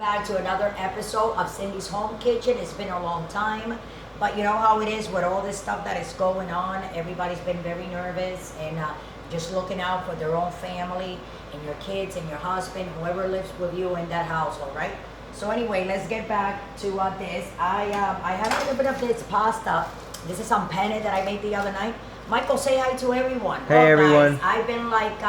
Back to another episode of Cindy's Home Kitchen. It's been a long time, but you know how it is with all this stuff that is going on. Everybody's been very nervous and just looking out for their own family and your kids and your husband, whoever lives with you in that household, right? So anyway, let's get back to this. I have a little bit of this pasta. This is some penne that I made the other night. Michael, say hi to everyone. Hey, everyone. Guys, I've been like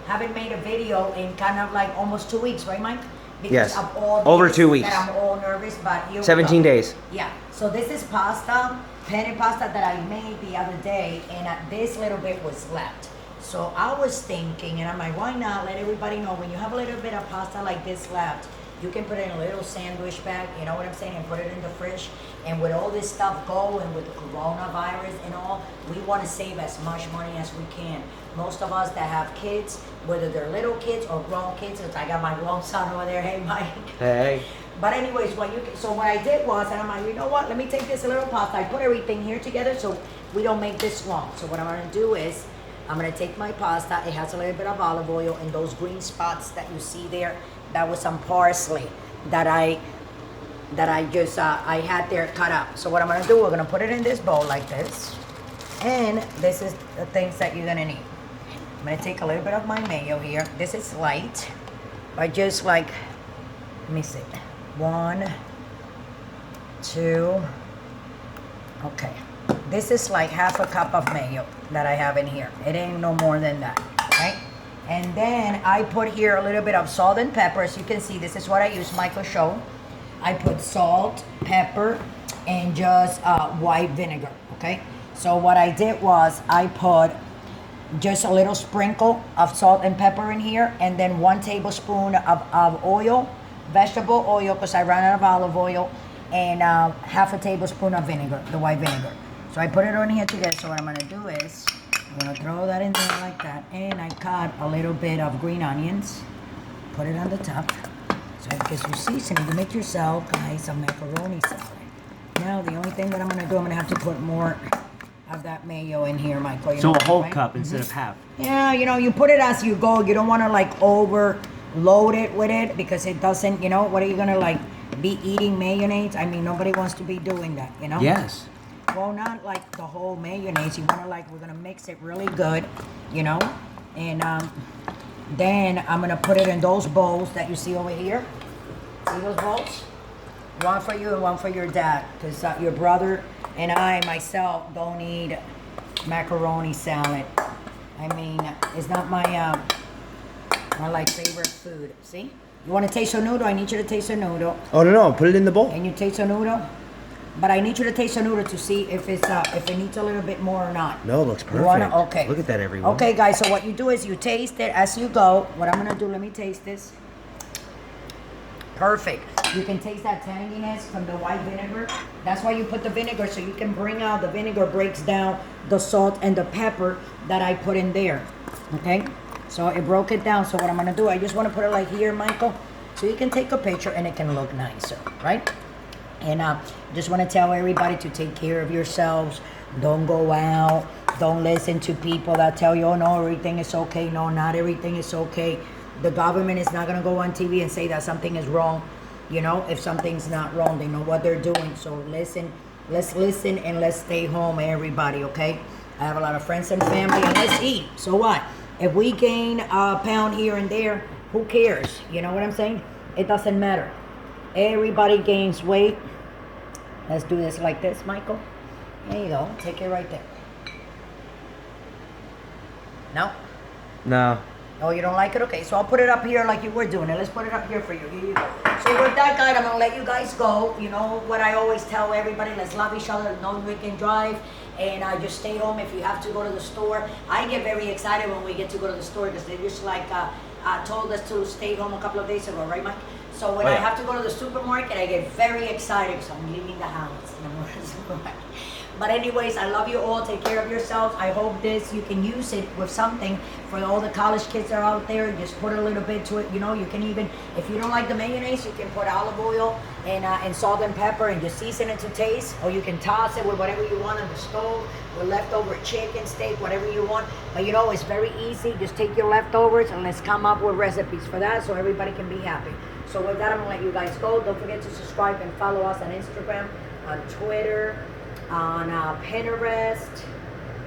haven't made a video in kind of like almost 2 weeks, right, Mike? Because Yes. of all Over this 2 weeks. that I'm all nervous, but here we 17 go. days. Yeah. So this is pasta, penne pasta that I made the other day, and this little bit was left. So I was thinking, and I'm like, why not let everybody know when you have a little bit of pasta like this left, you can put it in a little sandwich bag, you know what I'm saying, and put it in the fridge. And with all this stuff going with the coronavirus and all, we want to save as much money as we can. Most of us that have kids, whether they're little kids or grown kids, which I got my grown son over there, hey Mike. Hey. But anyways, so what I did was, and I'm like, you know what, let me take this little pasta. I put everything here together so we don't make this long. So what I'm gonna do is, I'm gonna take my pasta. It has a little bit of olive oil and those green spots that you see there. That was some parsley that I just I had there cut up. So what I'm gonna do, we're gonna put it in this bowl like this, and this is the things that you're gonna need. I'm gonna take a little bit of my mayo here. This is light, but just like, let me see, 1, 2. Okay, this is like half a cup of mayo that I have in here. It ain't no more than that, right? And then I put here a little bit of salt and pepper. As you can see, this is what I use, Michael show. I put salt, pepper, and just white vinegar, okay? So what I did was I put just a little sprinkle of salt and pepper in here, and then 1 tablespoon of oil, vegetable oil, because I ran out of olive oil, and half a tablespoon of vinegar, the white vinegar. So I put it on here together. So what I'm gonna do is, I'm gonna throw that in there like that, and I cut a little bit of green onions, put it on the top. So because you season it, you make yourself, guys, a macaroni salad. Now the only thing that I'm gonna do, I'm gonna have to put more of that mayo in here, Michael. So a whole right? cup instead of half. Yeah, you know, you put it as you go. You don't want to like overload it with it because it doesn't, you know, what are you gonna like be eating mayonnaise? I mean, nobody wants to be doing that, you know? Yes. Well, not like the whole mayonnaise. You want to like, we're gonna mix it really good, you know? And then I'm gonna put it in those bowls that you see over here. See those bowls? One for you and one for your dad, because your brother and I, myself, don't eat macaroni salad. I mean, it's not my like favorite food. See? You want to taste a noodle? I need you to taste a noodle. Oh, no, put it in the bowl. And you taste a noodle? But I need you to taste a noodle to see if it's if it needs a little bit more or not. No, it looks perfect. Okay. Look at that, everyone. Okay, guys, so what you do is you taste it as you go. What I'm going to do, let me taste this. Perfect. You can taste that tanginess from the white vinegar. That's why you put the vinegar, so you can bring out, the vinegar breaks down the salt and the pepper that I put in there. Okay? So it broke it down. So what I'm going to do, I just want to put it like here, Michael, so you can take a picture and it can look nicer, right? And just want to tell everybody to take care of yourselves. Don't go out. Don't listen to people that tell you, oh, no, everything is okay. No, not everything is okay. The government is not going to go on TV and say that something is wrong. You know, if something's not wrong, they know what they're doing. So listen, let's listen and let's stay home, everybody, okay? I have a lot of friends and family, and let's eat. So what? If we gain a pound here and there, who cares? You know what I'm saying? It doesn't matter. Everybody gains weight. Let's do this like this, Michael. There you go. Take it right there. No? No. Oh, you don't like it? Okay, so I'll put it up here like you were doing it. Let's put it up here for you. Here you go. So with that, guy, I'm going to let you guys go. You know what I always tell everybody, let's love each other, no drink and drive, and just stay home if you have to go to the store. I get very excited when we get to go to the store because they just like told us to stay home a couple of days ago, right, Mike? So when I have to go to the supermarket, I get very excited because I'm leaving the house. But anyways, I love you all. Take care of yourselves. I hope this, you can use it with something for all the college kids that are out there. Just put a little bit to it. You know, you can even, if you don't like the mayonnaise, you can put olive oil and salt and pepper and just season it to taste. Or you can toss it with whatever you want on the stove, with leftover chicken, steak, whatever you want. But you know, it's very easy. Just take your leftovers and let's come up with recipes for that so everybody can be happy. So with that, I'm gonna let you guys go. Don't forget to subscribe and follow us on Instagram, on Twitter, on Pinterest.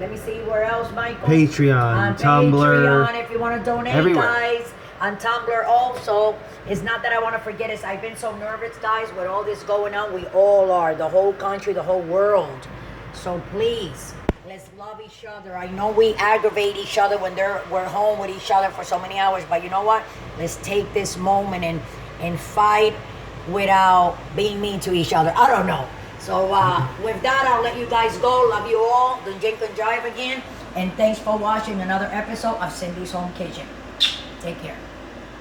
Let me see where else, Michael. Patreon, on Tumblr. Patreon, if you want to donate, Everywhere. guys. On Tumblr also. It's not that I want to forget it. I've been so nervous, guys, with all this going on. We all are. The whole country, the whole world. So please, let's love each other. I know we aggravate each other when we're home with each other for so many hours, but you know what? Let's take this moment and fight without being mean to each other. I don't know. So with that, I'll let you guys go. Love you all. Don't drink and drive again. And thanks for watching another episode of Cindy's Home Kitchen. Take care.